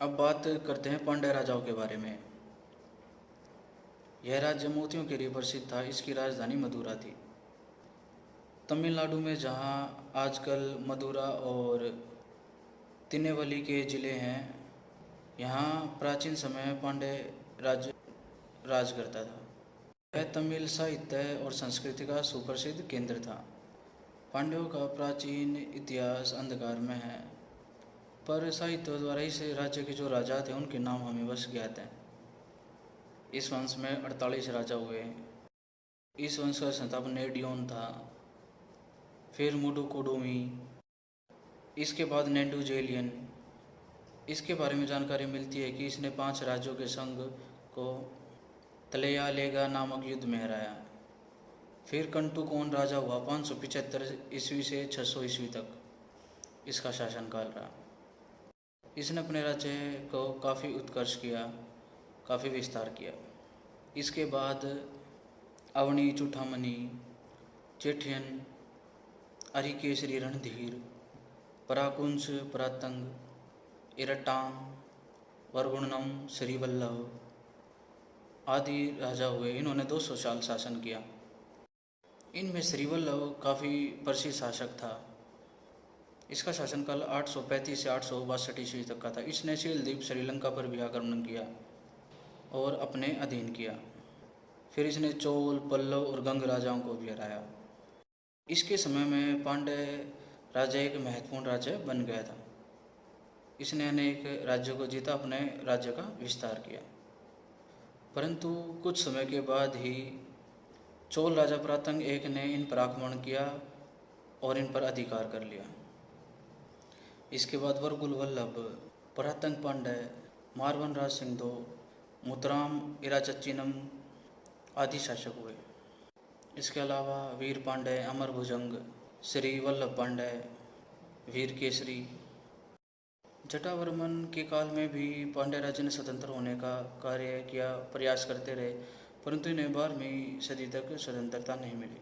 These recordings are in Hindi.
अब बात करते हैं पांड्य राजाओं के बारे में। यह राज्य मोतियों के लिए प्रसिद्ध था। इसकी राजधानी मदुरा थी। तमिलनाडु में जहाँ आजकल मदुरा और तिरुनेलवेली के ज़िले हैं, यहाँ प्राचीन समय में पांड्य राज्य राज करता था। यह तमिल साहित्य और संस्कृति का सुप्रसिद्ध केंद्र था। पांड्यों का प्राचीन इतिहास अंधकार में है, पर साहित्य द्वारा इस राज्य के जो राजा थे उनके नाम हमें बस ज्ञात हैं। इस वंश में 48 राजा हुए। इस वंश का संस्थापक नेडियोन था, फिर मुडुकोडोमी, इसके बाद नेंडुजेलियन। इसके बारे में जानकारी मिलती है कि इसने 5 राज्यों के संघ को तलैयालेगा नामक युद्ध में हराया। फिर कंटुकोन राजा हुआ 575 ईस्वी से 600 ईस्वी तक इसका शासनकाल रहा। इसने अपने राज्य को काफ़ी उत्कर्ष किया, काफ़ी विस्तार किया। इसके बाद अवनी, चूठामणि, चेठियन, अरिकेसरी, रणधीर, पराकुंच, परातंग, इरट्टाम, वरगुणनम, श्रीवल्लभ आदि राजा हुए। इन्होंने 200 साल शासन किया। इनमें श्रीवल्लभ काफ़ी प्रसिद्ध शासक था। इसका शासनकाल 835 से 862 ईस्वी तक का था। इसने शीलद्वीप श्रीलंका पर भी आक्रमण किया और अपने अधीन किया। फिर इसने चोल, पल्लव और गंग राजाओं को भी हराया। इसके समय में पांड्य राज्य एक महत्वपूर्ण राज्य बन गया था। इसने अनेक राज्यों को जीता, अपने राज्य का विस्तार किया। परंतु कुछ समय के बाद ही चोल राजा परातंग एक ने इन पर आक्रमण किया और इन पर अधिकार कर लिया। इसके बाद वरगुल वल्लभ, परातंग पांड्य, मारवन राज सिंह, मुतराम, इराचच्चिनम आदि शासक हुए। इसके अलावा वीर पांड्य, अमर भुजंग, श्री वल्लभ पांड्य, वीर केसरी। जटावर्मन के काल में भी पांड्य राज्य ने स्वतंत्र होने का कार्य किया, प्रयास करते रहे, परंतु इन्हें 12वीं सदी तक स्वतंत्रता नहीं मिली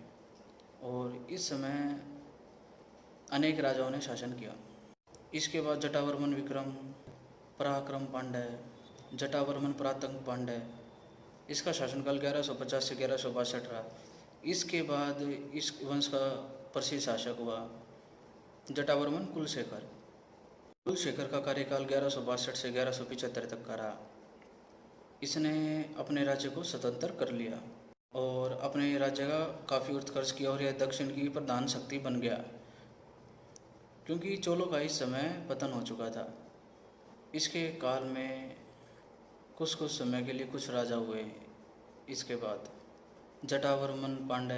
और इस समय अनेक राजाओं ने शासन किया। इसके बाद जटावर्मन विक्रम, पराक्रम पांड्य, जटावर्मन परातंग पांड्य, इसका शासनकाल 1150 से 1162 रहा। इसके बाद इस वंश का प्रसिद्ध शासक हुआ जटावर्मन कुलशेखर। कुलशेखर का कार्यकाल 1162 से 1175 तक का रहा। इसने अपने राज्य को स्वतंत्र कर लिया और अपने राज्य का काफ़ी उत्कर्ष किया और यह दक्षिण की प्रधान शक्ति बन गया, क्योंकि चोलों का इस समय पतन हो चुका था। इसके काल में कुछ समय के लिए कुछ राजा हुए। इसके बाद जटावर्मन पांड्य,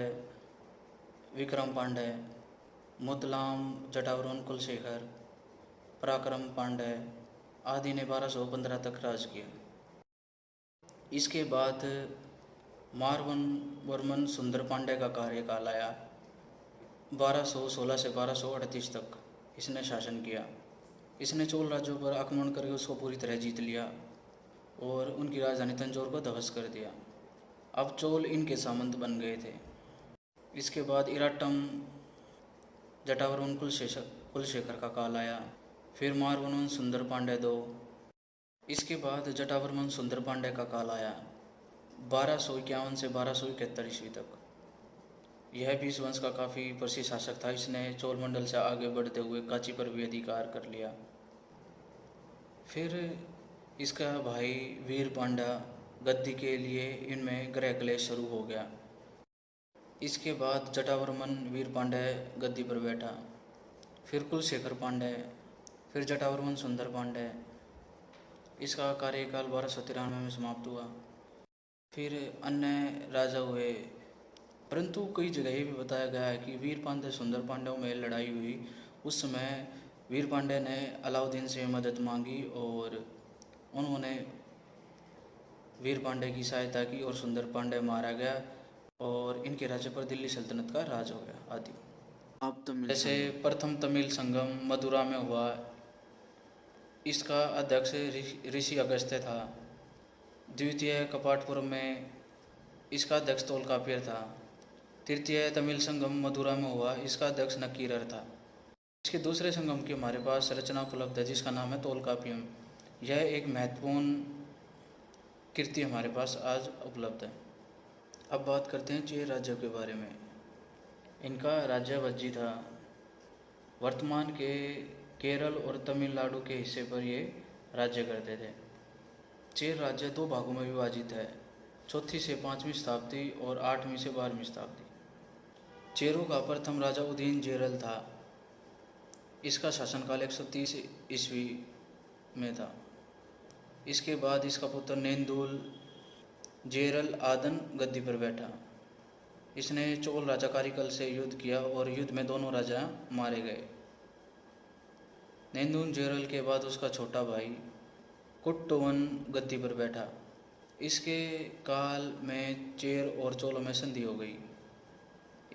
विक्रम पांड्य, मुतलाम, जटावर्मन कुलशेखर, पराक्रम पांड्य आदि ने 1215 तक राज किया। इसके बाद मारवन वर्मन सुंदर पांड्य का कार्यकाल आया। 1216 से 1238 तक इसने शासन किया। इसने चोल राज्यों पर आक्रमण करके उसको पूरी तरह जीत लिया और उनकी राजधानी तंजौर को ध्वस्त कर दिया। अब चोल इनके सामंत बन गए थे। इसके बाद इराट्टम, जटावर्मन कुलशेखर का काल आया। फिर मारवर्मन सुंदर पांड्य 2। इसके बाद जटावर्मन सुंदर पांड्य का काल आया 1251 से 1271 ईस्वी तक। यह भी इस वंश का काफ़ी प्रसिद्ध शासक था। इसने चोल मंडल से आगे बढ़ते हुए कांची पर भी अधिकार कर लिया। फिर इसका भाई वीर पांड्या गद्दी के लिए इनमें गृह क्लेश शुरू हो गया। इसके बाद जटावर्मन वीर पांड्य गद्दी पर बैठा। फिर कुलशेखर पांड्य, फिर जटावर्मन सुंदर पांड्य। इसका कार्यकाल 1293 में समाप्त हुआ। फिर अन्य राजा हुए, परंतु कई जगह ये भी बताया गया है कि वीर पांड्य सुंदर पांड्यों में लड़ाई हुई। उस समय वीर पांड्य ने अलाउद्दीन से मदद मांगी और उन्होंने वीर पांड्य की सहायता की और सुंदर पांड्य मारा गया और इनके राज्य पर दिल्ली सल्तनत का राज हो गया आदि। अब तमिल जैसे प्रथम तमिल संगम मदुरा में हुआ। इसका अध्यक्ष ऋषि अगस्त्य था। द्वितीय कपाटपुरम में इसका अध्यक्ष तोलकाप्पियर था। तृतीय तमिल संगम मदुरा में हुआ। इसका अध्यक्ष नक्कीरर था। इसके दूसरे संगम की हमारे पास रचना उपलब्ध है जिसका नाम है तोलकाप्पियम। यह एक महत्वपूर्ण कृति हमारे पास आज उपलब्ध है। अब बात करते हैं चेर राज्य के बारे में। इनका राज्य वज्जी था। वर्तमान के केरल और तमिलनाडु के हिस्से पर ये राज्य करते थे। चेर राज्य दो भागों में विभाजित है, 4वीं से 5वीं शताब्दी और 8वीं से 12वीं शताब्दी। चेरों का प्रथम राजा उदयन जेरल था। इसका शासनकाल 130 ईस्वी में था। इसके बाद इसका पुत्र नेंदुल जेरल आदन गद्दी पर बैठा। इसने चोल राजा कारिकल से युद्ध किया और युद्ध में दोनों राजा मारे गए। नेंदुल जेरल के बाद उसका छोटा भाई कुट्टवन गद्दी पर बैठा। इसके काल में चेर और चोलों में संधि हो गई।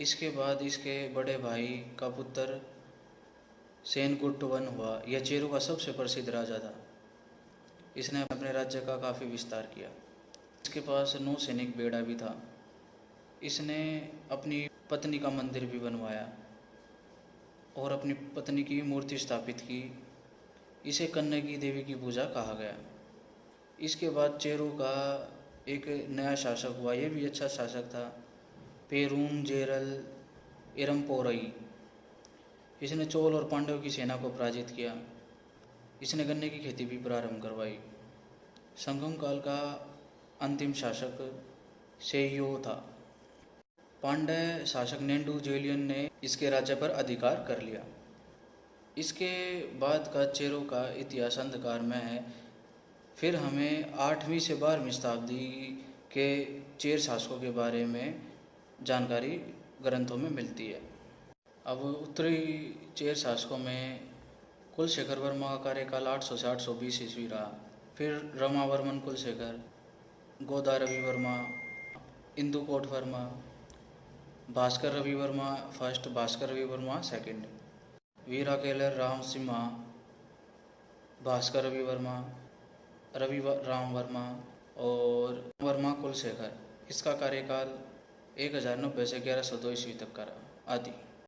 इसके बाद इसके बड़े भाई का पुत्र सेनकुट्टवन हुआ। यह चेरों का सबसे प्रसिद्ध राजा था। इसने अपने राज्य का काफ़ी विस्तार किया। इसके पास 9 सैनिक बेड़ा भी था। इसने अपनी पत्नी का मंदिर भी बनवाया और अपनी पत्नी की मूर्ति स्थापित की। इसे कन्नगी देवी की पूजा कहा गया। इसके बाद चेरों का एक नया शासक हुआ। यह भी अच्छा शासक था, पेरून जेरल इरमपोरई। इसने चोल और पांडव की सेना को पराजित किया। इसने गन्ने की खेती भी प्रारंभ करवाई। संगम काल का अंतिम शासक सेयो था। पांड्य शासक नेंडू जेलियन ने इसके राज्य पर अधिकार कर लिया। इसके बाद का चेरों का इतिहास अंधकार में है। फिर हमें 8वीं से 12वीं शताब्दी के चेर शासकों के बारे में जानकारी ग्रंथों में मिलती है। अब उत्तरी चेर शासकों में कुलशेखर वर्मा का कार्यकाल 800 से 820 ईस्वी रहा। फिर रमावर्मन कुलशेखर, गोदा रवि वर्मा, इंदुकोट वर्मा, भास्कर रवि वर्मा फर्स्ट, भास्कर रवि वर्मा सेकंड, वीरा केलर राम सिम्हा, भास्कर रवि वर्मा, रवि राम वर्मा और वर्मा कुलशेखर। इसका कार्यकाल 1090 से 1102 ईस्वी तक का रहा आदि।